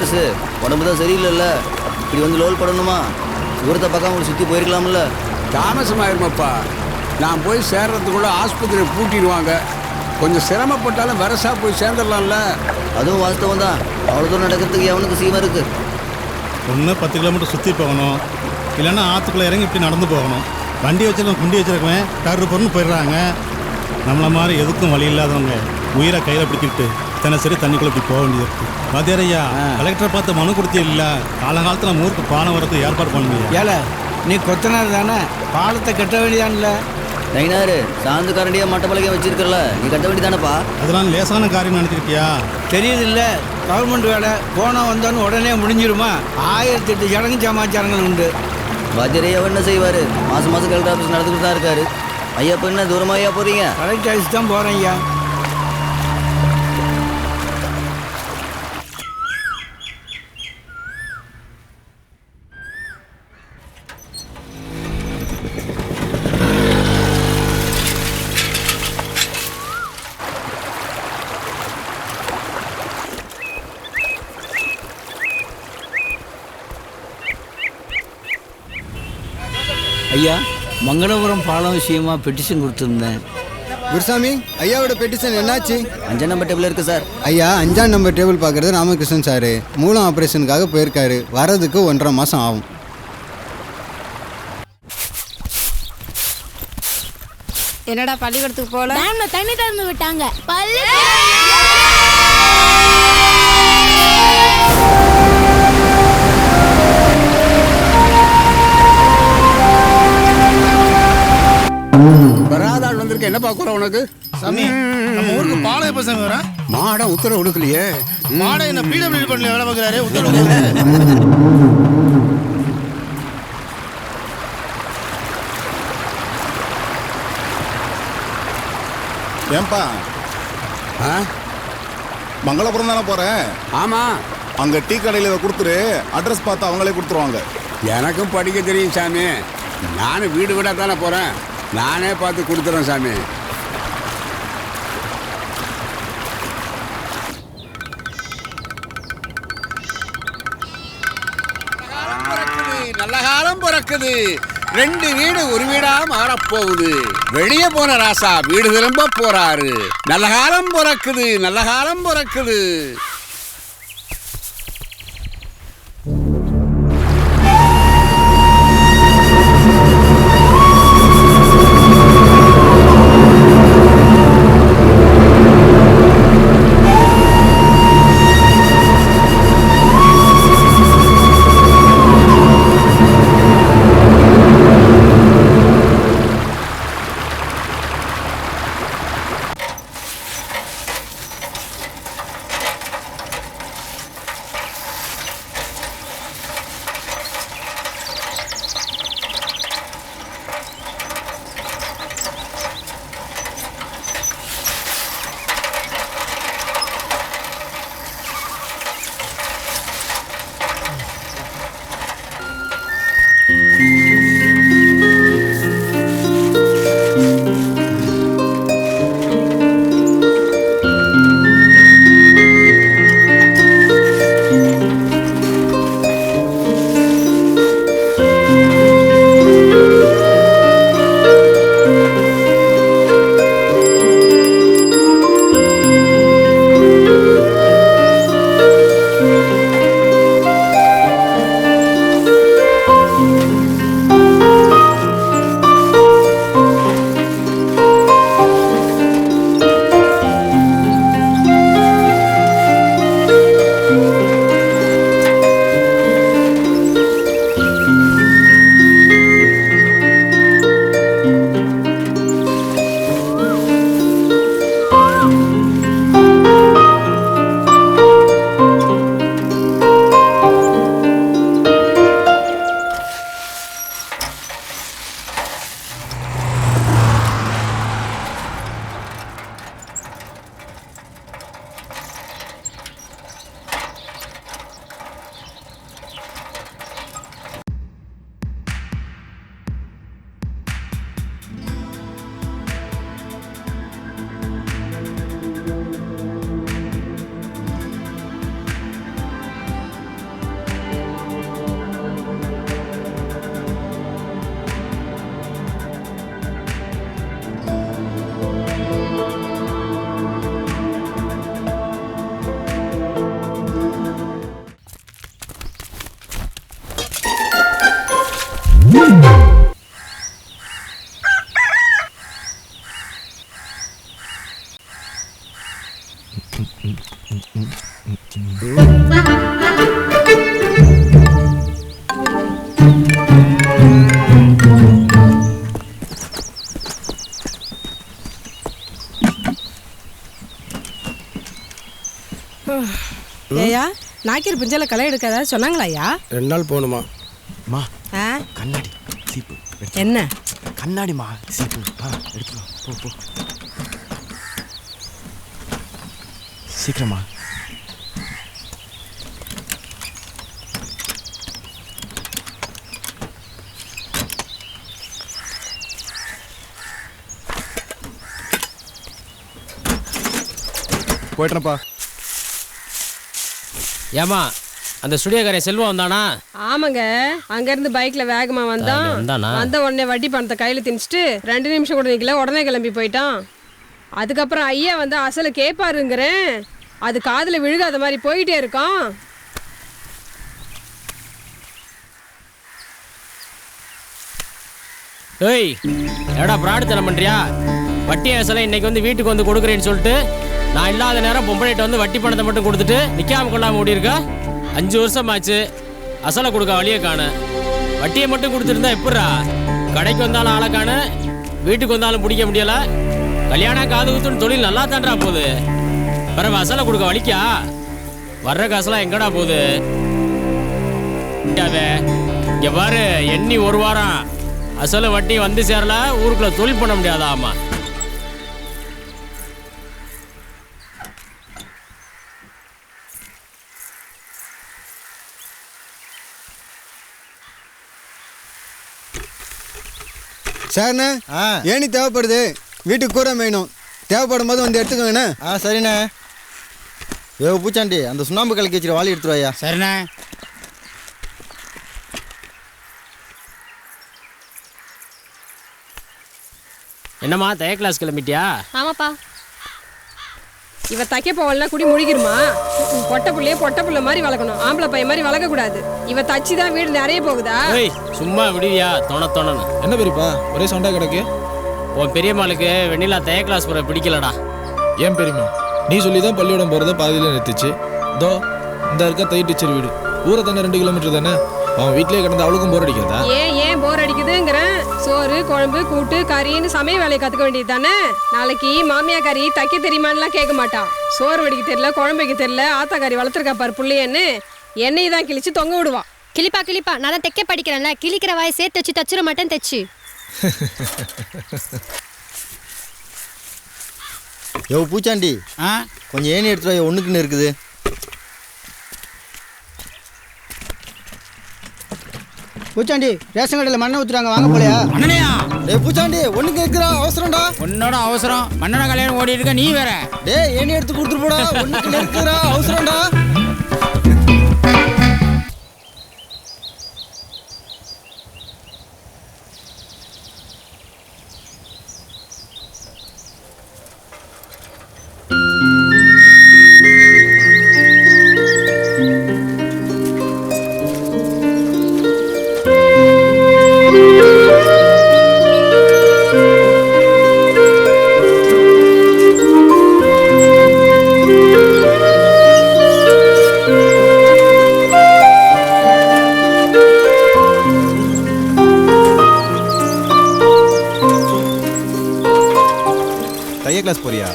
Thomas, உடம்பு தான் சரியில்லைல்ல, இப்படி வந்து லோல் படணுமா? தூரத்தை பார்க்காம ஒரு சுற்றி போயிருக்கலாம்ல. தாமசமாயிருமாப்பா. நான் போய் சேர்றதுக்குள்ள ஆஸ்பத்திரியை பூட்டிடுவாங்க. கொஞ்சம் சிரமப்பட்டாலும் வரசா போய் சேர்ந்துடலாம்ல. அதுவும் வாஸ்தவம் தான். அவ்வளோ தூரம் நடக்கிறதுக்கு எவனுக்கு சீமா இருக்கு? ஒன்று 10 கிலோமீட்டர் சுற்றி போகணும், இல்லைன்னா ஆற்றுக்குள்ளே இறங்கி இப்படி நடந்து போகணும். வண்டி வச்சிருக்கோம், குண்டி வச்சிருக்கவன் டர்ரு பொருன்னு போயிடுறாங்க. நம்மளை மாதிரி எதுக்கும் வழி இல்லாதவங்க உயிரை கையில் பிடிக்கிட்டு தினசரி தண்ணிக்குள்ளே இப்படி போக வேண்டியது இருக்குது. வாத்தியாரையா, கலெக்டரை பார்த்து மனு கொடுத்தே இல்லை, காலகாலத்தில் நம்ம ஊருக்கு பாலம் வரதுக்கு ஏற்பாடு பண்ணுங்க. ஏல நீ கொத்தனார் தானே, பாலத்தை கட்ட வேண்டியதான்ல. நைனாரு சாந்து கரண்டியாக மட்ட பழக்கம் வச்சிருக்கல, நீ கட்ட வேண்டியதானப்பா. அதெல்லாம் லேசான காரியம் நினச்சிருக்கியா? தெரியுது இல்லை, கவர்மெண்ட் வேலை போனால் வந்தான்னு உடனே முடிஞ்சிருமா? 1008 சடங்கு சமாச்சாரங்கள் உண்டு. வாத்தியாரையா என்ன செய்வார்? மாதம் மாதம் கலெக்டர் ஆஃபீஸ் நடந்துக்கிட்டு தான் இருக்காரு. ஐயா இப்போ என்ன தூரமாக ஐயா போகிறீங்க? கலெக்டர் ஆஃபீஸ் தான் போகிறேன் ஐயா. ஐயா, மங்களபுரம் பாலம் விஷயமா பெட்டிஷன் கொடுத்துருந்தேன். குருசாமி, ஐயாவோட பெட்டிஷன் என்னாச்சு? 5ஆம் நம்பர் டேபிள் இருக்குது சார். ஐயா 5ஆம் நம்பர் டேபிள் பார்க்குறது ராமகிருஷ்ணன் சார். மூலம் ஆப்ரேஷனுக்காக போயிருக்காரு. வரதுக்கு 1.5 மாதம் ஆகும். என்னடா பள்ளிக்கூடத்துக்கு போல? தண்ணி திறந்து விட்டாங்க. வராதாள் வந்திருக்க, என்ன பார்க்குற உனக்கு? சாமி, நம்ம ஊருக்கு பாலம் எப்போ சாமி வரா? மாடம் உத்தரவு கொடுக்கலையே. மாடம் என்ன பிடபிள்யூ பண்ணல வேலை பார்க்குறாரு, உத்தரவு. ஏன்பா, மங்களபுரம் தானே போகிறேன்? ஆமாம். அங்கே டீ கடையில் இதை கொடுத்துரு, அட்ரஸ் பார்த்து அவங்களே கொடுத்துருவாங்க. எனக்கும் படிக்க தெரியும் சாமி. நானும் வீடு வீடாக தானே போகிறேன், நானே பார்த்து கொடுத்துறேன் சாமி. நல்ல காலம் பிறக்குது. 2 வீடு ஒரு வீடா மாறப்போகுது. வெளியே போன ராசா வீடு திரும்ப போறாரு. நல்ல காலம் பிறக்குது, நல்ல காலம் பிறக்குது. நாக்கிற பிஞ்சால களை எடுக்க ஏதாவது சொன்னாங்களா ஐயா? 2 நாள் போகணுமா? மா ஆ? கண்ணாடி சீப்பு என்ன கண்ணாடிமா சீப்பு எடுத்துக்கோ போ போ சீக்கிரமா. போயிட்டேன்ப்பா. ஏமா அந்த ஸ்டுடியோக்காரன் செல்வம் வந்தானா? ஆமாங்க, அங்கேருந்து பைக்கில் வேகமாக வந்தான். வந்த உடனே வட்டி பணத்தை கையில் திணிச்சிட்டு 2 நிமிஷம் கூட நிற்கல, உடனே கிளம்பி போயிட்டான். அதுக்கப்புறம் ஐயா வந்து அசலை கேட்பாருங்கிறேன், அது காதில் விழுகாத மாதிரி போயிட்டே இருக்கான். ஏய் ஏடா பிராடுத்தனம் பண்ணுறியா? வட்டி அசலை இன்னைக்கு வந்து வீட்டுக்கு வந்து கொடுக்குறேன்னு சொல்லிட்டு நான் இல்லாத நேரம் பொம்பளைகிட்ட வந்து வட்டி பணத்தை மட்டும் கொடுத்துட்டு நிற்காம கொள்ளாமல் ஓடிருக்கா. 5 வருஷம் ஆச்சு, அசலை கொடுக்க வழியை காண. வட்டியை மட்டும் கொடுத்துருந்தா எப்படா? கடைக்கு வந்தாலும் ஆளை காண, வீட்டுக்கு வந்தாலும் பிடிக்க முடியல. கல்யாணம் காது குத்துன்னு தொழில் நல்லா தான்றா போகுது, பிறகு அசலை கொடுக்க வலிக்கா? வர்ற காசெல்லாம் எங்கடா போகுது? இங்க பாரு, எண்ணி 1 வாரம் அசலை வட்டி வந்து சேரல, ஊருக்குள்ள தொழில் பண்ண முடியாதா? ஆமா சார்ண்ணே, ஏணி தேவைப்படுது, வீட்டுக்கு கூரை மேயணும். தேவைப்படும் போது வந்து எடுத்துக்கோங்கண்ணே. சரிண்ணே. பூச்சாண்டி அந்த சுண்ணாம்பு கலக்கி வச்சுட்டு வாளி எடுத்துருவாயா? சரிண்ணே. என்னம்மா தைய கிளாஸ் கிளம்பிட்டியா? ஆமாப்பா. இவ தைக்க போவல்னா குடி முழிக்கிருமா? பொட்டை புள்ள மாதிரி வளர்க்கணும், ஆம்பளை பையன் மாதிரி வளர்க்கக்கூடாது. இவ தச்சு தான் வீடு நிறைய போகுதா? ஏய் சும்மா விடுவியா? தொணன்னு என்ன பெரியப்பா ஒரே சண்டை கிடக்கு? உன் பெரியம்மாளுக்கு வெண்ணிலா தைய கிளாஸ் போகிற பிடிக்கலடா. ஏன் பெரியம்மா? நீ சொல்லி தான் பள்ளியோடம் போகிறத பாதியில் நிறுத்துச்சு. தோ இந்த இருக்க தை டீச்சர் வீடு, ஊரை தானே 2 கிலோமீட்டர் தானே. அவன் வீட்லேயே கிடந்து அவளுக்கும் போர் அடிக்காதா? ஏன் போர் அடிக்குதுங்கிறேன். சோறு குழம்பு கூட்டு கறின்னு சமையல் வேலையை கற்றுக்க வேண்டியது தானே. நாளைக்கு மாமியா கறி தைக்க தெரியுமான்லாம் கேட்க மாட்டான். சோறு வடிக்க தெரியல, குழம்பு வைக்க தெரியல, ஆத்தாக்காரி வளர்த்துருக்கா பாரு புள்ளையன்னு எண்ணெய் தான் கிழிச்சு தொங்க விடுவான். கிளிப்பா நான் தான் தைக்க படிக்கிறேன்ல, கிழிக்கிற வாய் சேர்த்து வச்சு தச்சுட மாட்டேன் தைச்சு. யோ பூச்சாண்டி, கொஞ்சம் ஏணி எடுத்துருவா, ஒண்ணுக்குன்னு இருக்குது. பூச்சாண்டி, ரேஷன் கடையில் மண்ணை ஊற்றுறாங்க, வாங்க போலையா? அண்ணனையா? டேய் பூச்சாண்டி, ஒண்ணுக்கு இருக்கிறா, அவசரம்டா. உன்னோட அவசரம், மன்னன கல்யாணம் ஓடி இருக்க நீ வேற. டேய் ஏணி எடுத்து கொடுத்துட்டு போடா, ஒண்ணுக்கு இருக்கிறா, அவசரம்டா. தைய கிளாஸ் போறியா?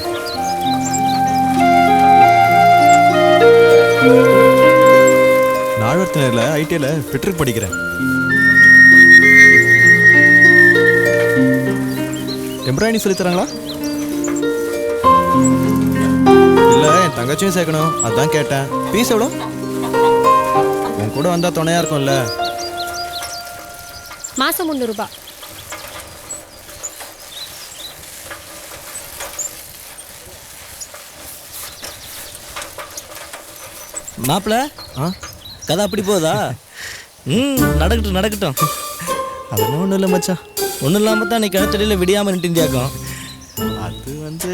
நாழ்வர்த்தனர்ல ஐடிஐல ஃபிட்டருக்கு படிக்கிறேன். எம்ப்ராய்டரி சொல்லி தராங்களா? இல்ல, என் தங்கச்சியும் சேர்க்கணும், அதான் கேட்டேன். பீஸ் எவ்வளோ? உன் கூட வந்தா துணையா இருக்கும்ல. மாசம் 300 ரூபாய். மாப்பிள்ள, கதை அப்படி போதா? நடக்கட்டும். அதெல்லாம் ஒன்றும் இல்லை மச்சான். ஒன்றும் இல்லாமல் தான் நீ கிணத்தடியில் விடியாமல் நின்றுந்தியாக்கும். அது வந்து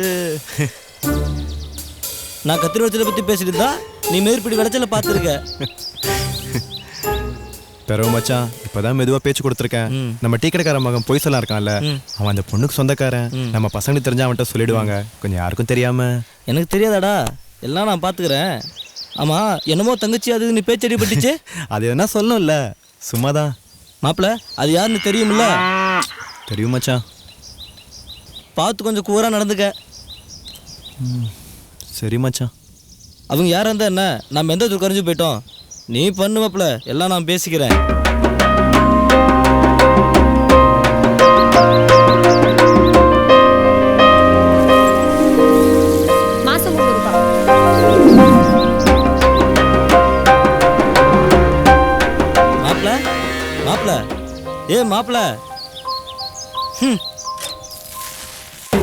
நான் கத்திரி வளச்சலை பற்றி பேசிட்டு இருந்தா நீ மேற்படி விளைச்சல பார்த்துருக்க. பெறவு மச்சான், இப்பதான் மெதுவா பேச்சு கொடுத்துருக்கேன். நம்ம டீ கடைக்கார மகன் பொய் சொல்ல இருக்கான்ல, அவன் அந்த பொண்ணுக்கு சொந்தக்காரன். நம்ம பசங்களுக்கு தெரிஞ்சா அவன்கிட்ட சொல்லிடுவாங்க, கொஞ்சம் யாருக்கும் தெரியாம. எனக்கு தெரியாதாடா, எல்லாம் நான் பார்த்துக்கிறேன். ஆமா, என்னமோ தங்கச்சி அது நீ பேச்சடி பட்டுச்சு. அது என்ன சொல்லணும்ல, சும்மாதான். மாப்பிள்ள, அது யாருன்னு தெரியுமில்ல? தெரியும் மச்சான். பார்த்து கொஞ்சம் கூரா நடந்துக்க. சரி மச்சான். அவங்க யாரா இருந்தா என்ன, நம்ம எந்த தூரம் கரைஞ்சு போயிட்டோம். நீ பண்ணு மாப்பிள, எல்லாம் நான் பேசிக்கிறேன். மாசம் 3 ரூபாய். மாப்பிள மாப்பிள, ஏ மாப்பிள,